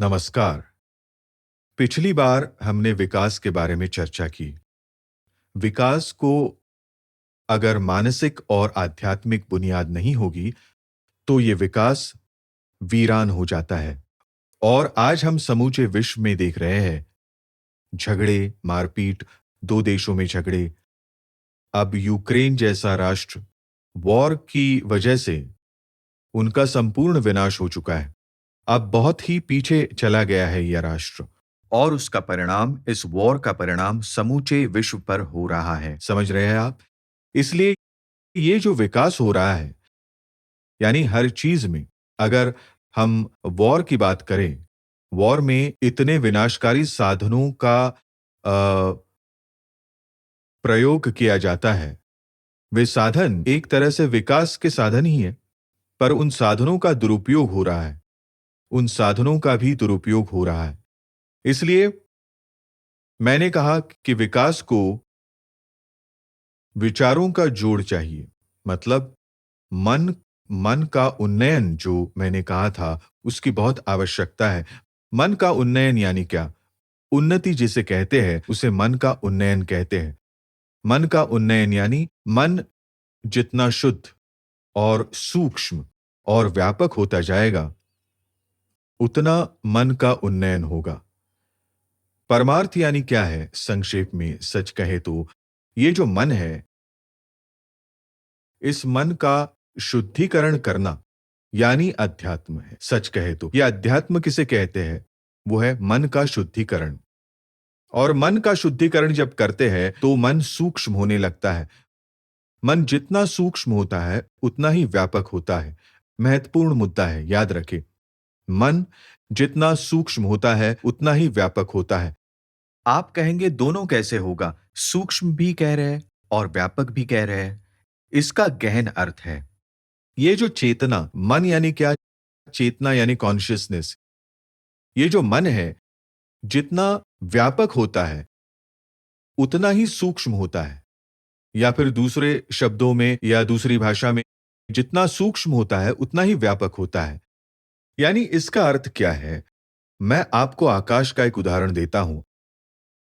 नमस्कार। पिछली बार हमने विकास के बारे में चर्चा की। विकास को अगर मानसिक और आध्यात्मिक बुनियाद नहीं होगी, तो ये विकास वीरान हो जाता है। और आज हम समूचे विश्व में देख रहे हैं झगड़े, मारपीट, दो देशों में झगड़े। अब यूक्रेन जैसा राष्ट्र वॉर की वजह से उनका संपूर्ण विनाश हो चुका है। अब बहुत ही पीछे चला गया है यह राष्ट्र और उसका परिणाम, इस वॉर का परिणाम समूचे विश्व पर हो रहा है। समझ रहे हैं आप? इसलिए ये जो विकास हो रहा है, यानी हर चीज में, अगर हम वॉर की बात करें, वॉर में इतने विनाशकारी साधनों का प्रयोग किया जाता है। वे साधन एक तरह से विकास के साधन ही है, पर उन साधनों का दुरुपयोग हो रहा है। उन साधनों का भी दुरुपयोग हो रहा है। इसलिए मैंने कहा कि विकास को विचारों का जोड़ चाहिए। मतलब मन मन का उन्नयन, जो मैंने कहा था, उसकी बहुत आवश्यकता है। मन का उन्नयन यानी क्या? उन्नति जिसे कहते हैं, उसे मन का उन्नयन कहते हैं। मन का उन्नयन यानी मन जितना शुद्ध और सूक्ष्म और व्यापक होता जाएगा, उतना मन का उन्नयन होगा। परमार्थ यानी क्या है? संक्षेप में सच कहे तो ये जो मन है, इस मन का शुद्धिकरण करना यानी अध्यात्म है। सच कहे तो यह अध्यात्म किसे कहते हैं? वो है मन का शुद्धिकरण। और मन का शुद्धिकरण जब करते हैं तो मन सूक्ष्म होने लगता है। मन जितना सूक्ष्म होता है उतना ही व्यापक होता है। महत्वपूर्ण मुद्दा है, याद रखें। मन जितना सूक्ष्म होता है उतना ही व्यापक होता है। आप कहेंगे दोनों कैसे होगा? सूक्ष्म भी कह रहे हैं और व्यापक भी कह रहे हैं। इसका गहन अर्थ है, ये जो चेतना, मन यानी क्या? चेतना यानी कॉन्शियसनेस। ये जो मन है, जितना व्यापक होता है उतना ही सूक्ष्म होता है। या फिर दूसरे शब्दों में या दूसरी भाषा में, जितना सूक्ष्म होता है उतना ही व्यापक होता है। यानी इसका अर्थ क्या है? मैं आपको आकाश का एक उदाहरण देता हूं।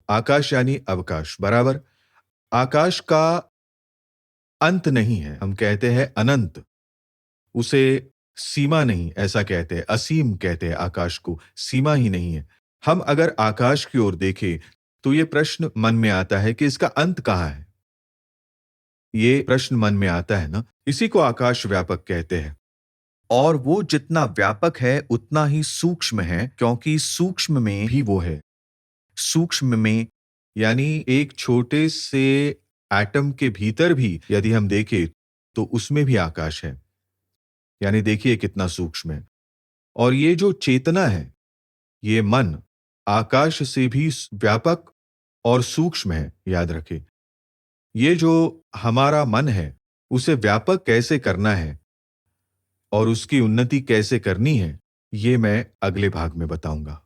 आकाश यानी अवकाश, बराबर? आकाश का अंत नहीं है, हम कहते हैं अनंत। उसे सीमा नहीं, ऐसा कहते हैं। असीम कहते हैं आकाश को, सीमा ही नहीं है। हम अगर आकाश की ओर देखें तो ये प्रश्न मन में आता है कि इसका अंत कहाँ है? ये प्रश्न मन में आता है ना? इसी को आकाश व्यापक कहते हैं। और वो जितना व्यापक है उतना ही सूक्ष्म है, क्योंकि सूक्ष्म में भी वो है। सूक्ष्म में यानी एक छोटे से एटम के भीतर भी यदि हम देखें तो उसमें भी आकाश है। यानी देखिए कितना सूक्ष्म है। और ये जो चेतना है, ये मन आकाश से भी व्यापक और सूक्ष्म है, याद रखें। ये जो हमारा मन है, उसे व्यापक कैसे करना है और उसकी उन्नति कैसे करनी है, ये मैं अगले भाग में बताऊंगा।